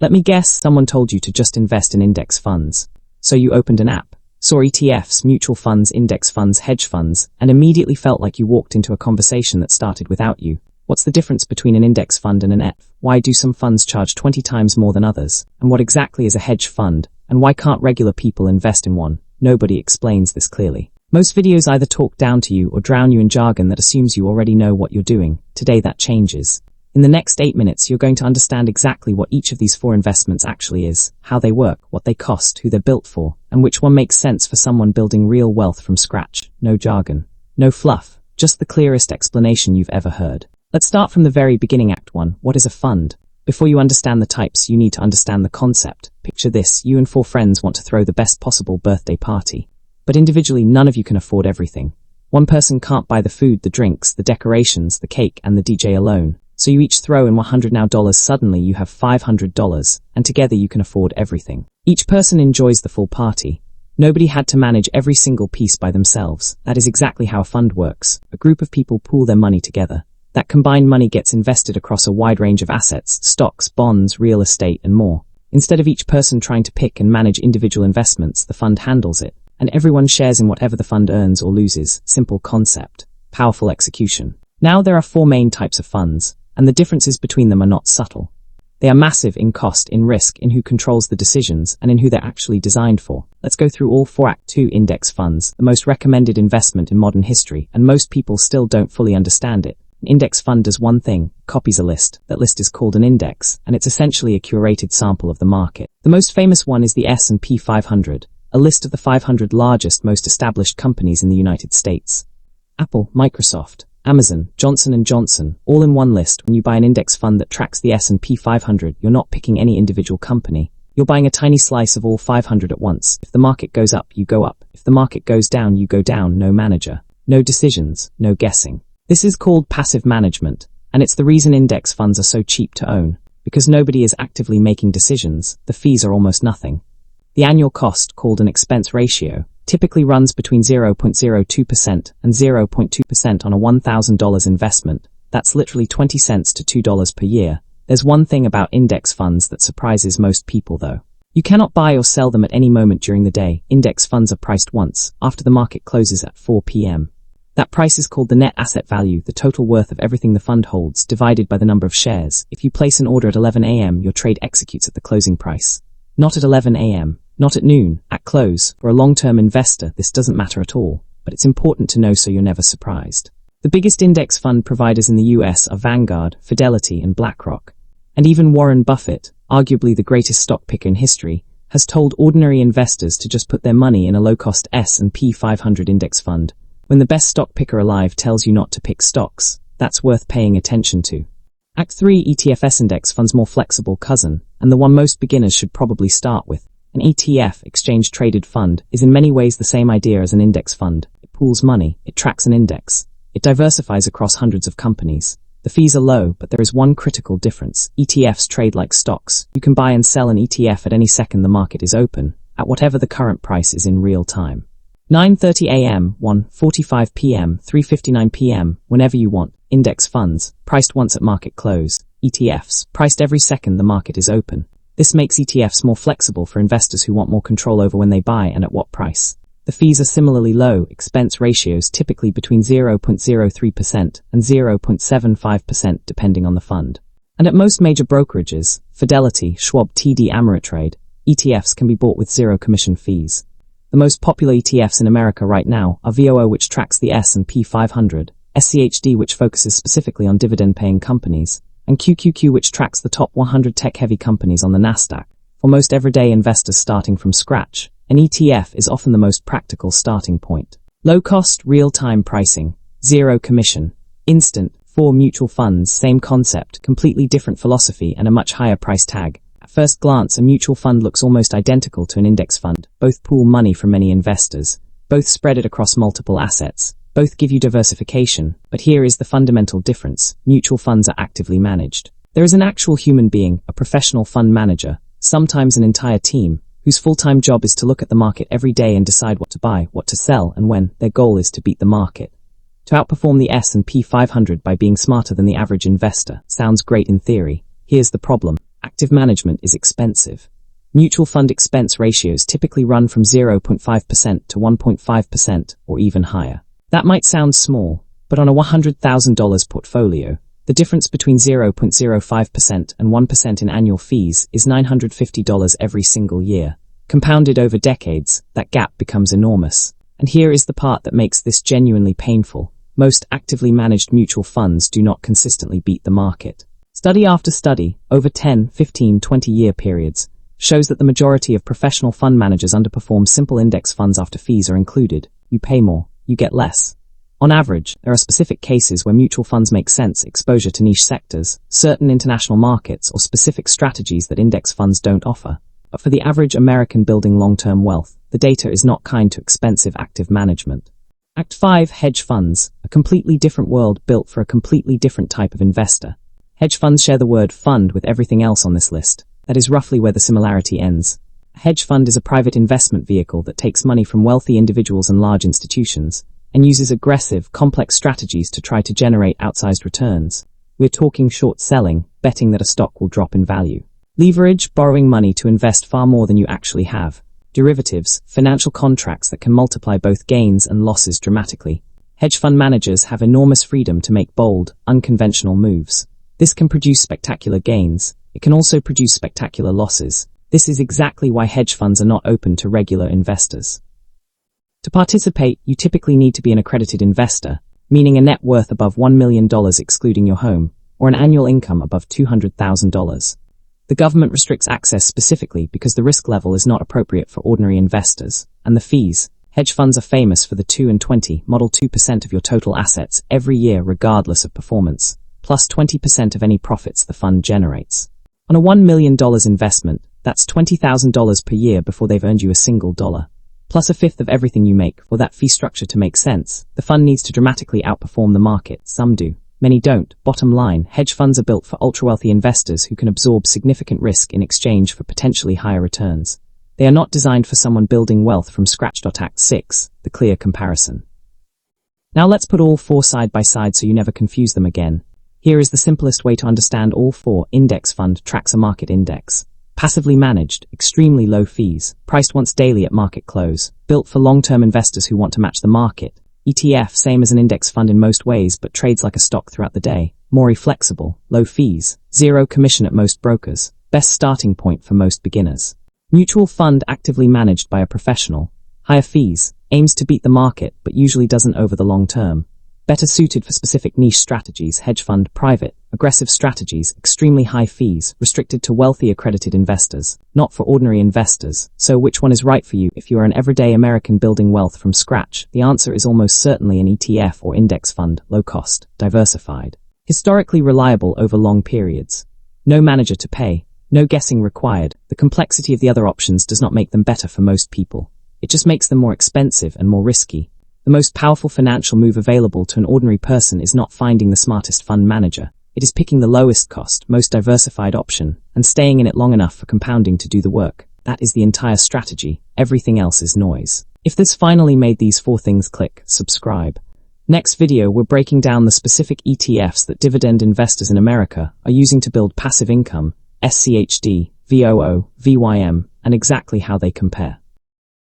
Let me guess, someone told you to just invest in index funds. So you opened an app, saw ETFs, mutual funds, index funds, hedge funds, and immediately felt like you walked into a conversation that started without you. What's the difference between an index fund and an ETF? Why do some funds charge 20 times more than others? And what exactly is a hedge fund? And why can't regular people invest in one? Nobody explains this clearly. Most videos either talk down to you or drown you in jargon that assumes you already know what you're doing. Today that changes. In the next 8 minutes, you're going to understand exactly what each of these 4 investments actually is, how they work, what they cost, who they're built for, and which one makes sense for someone building real wealth from scratch. No jargon, no fluff, just the clearest explanation you've ever heard. Let's start from the very beginning. Act 1. What is a fund? Before you understand the types, you need to understand the concept. Picture this, you and 4 friends want to throw the best possible birthday party. But individually, none of you can afford everything. One person can't buy the food, the drinks, the decorations, the cake, and the DJ alone. So you each throw in $100 now. Suddenly you have $500, and together you can afford everything. Each person enjoys the full party. Nobody had to manage every single piece by themselves. That is exactly how a fund works. A group of people pool their money together. That combined money gets invested across a wide range of assets, stocks, bonds, real estate, and more. Instead of each person trying to pick and manage individual investments, the fund handles it, and everyone shares in whatever the fund earns or loses. Simple concept, powerful execution. Now there are 4 main types of funds, and the differences between them are not subtle. They are massive in cost, in risk, in who controls the decisions, and in who they're actually designed for. Let's go through all 4. Act 2. Index funds, the most recommended investment in modern history, and most people still don't fully understand it. An index fund does one thing, copies a list. That list is called an index, and it's essentially a curated sample of the market. The most famous one is the S&P 500, a list of the 500 largest, most established companies in the United States. Apple, Microsoft, Amazon, Johnson & Johnson, all in one list. When you buy an index fund that tracks the S&P 500, you're not picking any individual company. You're buying a tiny slice of all 500 at once. If the market goes up, you go up. If the market goes down, you go down. No manager, no decisions, no guessing. This is called passive management, and it's the reason index funds are so cheap to own. Because nobody is actively making decisions, the fees are almost nothing. The annual cost, called an expense ratio, typically runs between 0.02% and 0.2% on a $1,000 investment. That's literally 20 cents to $2 per year. There's one thing about index funds that surprises most people though. You cannot buy or sell them at any moment during the day. Index funds are priced once, after the market closes at 4 p.m. That price is called the net asset value, the total worth of everything the fund holds, divided by the number of shares. If you place an order at 11 a.m., your trade executes at the closing price. Not at 11 a.m., not at noon, at close. For a long-term investor, this doesn't matter at all, but it's important to know so you're never surprised. The biggest index fund providers in the US are Vanguard, Fidelity, and BlackRock. And even Warren Buffett, arguably the greatest stock picker in history, has told ordinary investors to just put their money in a low-cost S&P 500 index fund. When the best stock picker alive tells you not to pick stocks, that's worth paying attention to. Act 3. ETFs, index funds, more flexible cousin, and the one most beginners should probably start with. An ETF, exchange-traded fund, is in many ways the same idea as an index fund. It pools money, it tracks an index, it diversifies across hundreds of companies. The fees are low, but there is one critical difference. ETFs trade like stocks. You can buy and sell an ETF at any second the market is open, at whatever the current price is in real time. 9:30 a.m., 1:45 p.m., 3:59 p.m., whenever you want. Index funds, priced once at market close. ETFs, priced every second the market is open. This makes ETFs more flexible for investors who want more control over when they buy and at what price. The fees are similarly low, expense ratios typically between 0.03% and 0.75% depending on the fund. And at most major brokerages, Fidelity, Schwab, TD Ameritrade, ETFs can be bought with zero commission fees. The most popular ETFs in America right now are VOO, which tracks the S&P 500, SCHD, which focuses specifically on dividend-paying companies, and QQQ, which tracks the top 100 tech-heavy companies on the Nasdaq. For most everyday investors starting from scratch, an ETF is often the most practical starting point. Low-cost, real-time pricing, zero commission, instant, 4 mutual funds, same concept, completely different philosophy and a much higher price tag. At first glance, a mutual fund looks almost identical to an index fund. Both pool money from many investors. Both spread it across multiple assets. Both give you diversification, but here is the fundamental difference. Mutual funds are actively managed. There is an actual human being, a professional fund manager, sometimes an entire team, whose full-time job is to look at the market every day and decide what to buy, what to sell, and when. Their goal is to beat the market. To outperform the S&P 500 by being smarter than the average investor. Sounds great in theory. Here's the problem. Active management is expensive. Mutual fund expense ratios typically run from 0.5% to 1.5% or even higher. That might sound small, but on a $100,000 portfolio, the difference between 0.05% and 1% in annual fees is $950 every single year. Compounded over decades, that gap becomes enormous. And here is the part that makes this genuinely painful. Most actively managed mutual funds do not consistently beat the market. Study after study, over 10, 15, 20-year periods, shows that the majority of professional fund managers underperform simple index funds after fees are included. You pay more, you get less. On average, there are specific cases where mutual funds make sense: exposure to niche sectors, certain international markets, or specific strategies that index funds don't offer. But for the average American building long-term wealth, the data is not kind to expensive active management. Act 5. Hedge funds, a completely different world built for a completely different type of investor. Hedge funds share the word fund with everything else on this list. That is roughly where the similarity ends. A hedge fund is a private investment vehicle that takes money from wealthy individuals and large institutions, and uses aggressive, complex strategies to try to generate outsized returns. We're talking short selling, betting that a stock will drop in value. Leverage, borrowing money to invest far more than you actually have. Derivatives, financial contracts that can multiply both gains and losses dramatically. Hedge fund managers have enormous freedom to make bold, unconventional moves. This can produce spectacular gains. It can also produce spectacular losses. This is exactly why hedge funds are not open to regular investors. To participate, you typically need to be an accredited investor, meaning a net worth above $1 million excluding your home, or an annual income above $200,000. The government restricts access specifically because the risk level is not appropriate for ordinary investors. And the fees. Hedge funds are famous for the 2 and 20 model 2% of your total assets every year regardless of performance, plus 20% of any profits the fund generates. On a $1 million investment, that's $20,000 per year before they've earned you a single dollar. Plus a fifth of everything you make. For that fee structure to make sense, the fund needs to dramatically outperform the market. Some do. Many don't. Bottom line, hedge funds are built for ultra-wealthy investors who can absorb significant risk in exchange for potentially higher returns. They are not designed for someone building wealth from scratch. Act 6. The clear comparison. Now let's put all four side by side so you never confuse them again. Here is the simplest way to understand all four. Index fund tracks a market index. Passively managed, extremely low fees, priced once daily at market close, built for long-term investors who want to match the market. ETF, same as an index fund in most ways, but trades like a stock throughout the day. More flexible, low fees, zero commission at most brokers, best starting point for most beginners. Mutual fund actively managed by a professional. Higher fees, aims to beat the market, but usually doesn't over the long term. Better suited for specific niche strategies. Hedge fund, private, aggressive strategies, extremely high fees, restricted to wealthy accredited investors, not for ordinary investors. So which one is right for you? If you are an everyday American building wealth from scratch, the answer is almost certainly an ETF or index fund, low cost, diversified, historically reliable over long periods. No manager to pay, no guessing required. The complexity of the other options does not make them better for most people. It just makes them more expensive and more risky. The most powerful financial move available to an ordinary person is not finding the smartest fund manager. It is picking the lowest cost, most diversified option, and staying in it long enough for compounding to do the work. That is the entire strategy. Everything else is noise. If this finally made these four things click, subscribe. Next video, we're breaking down the specific ETFs that dividend investors in America are using to build passive income, SCHD, VOO, VYM, and exactly how they compare.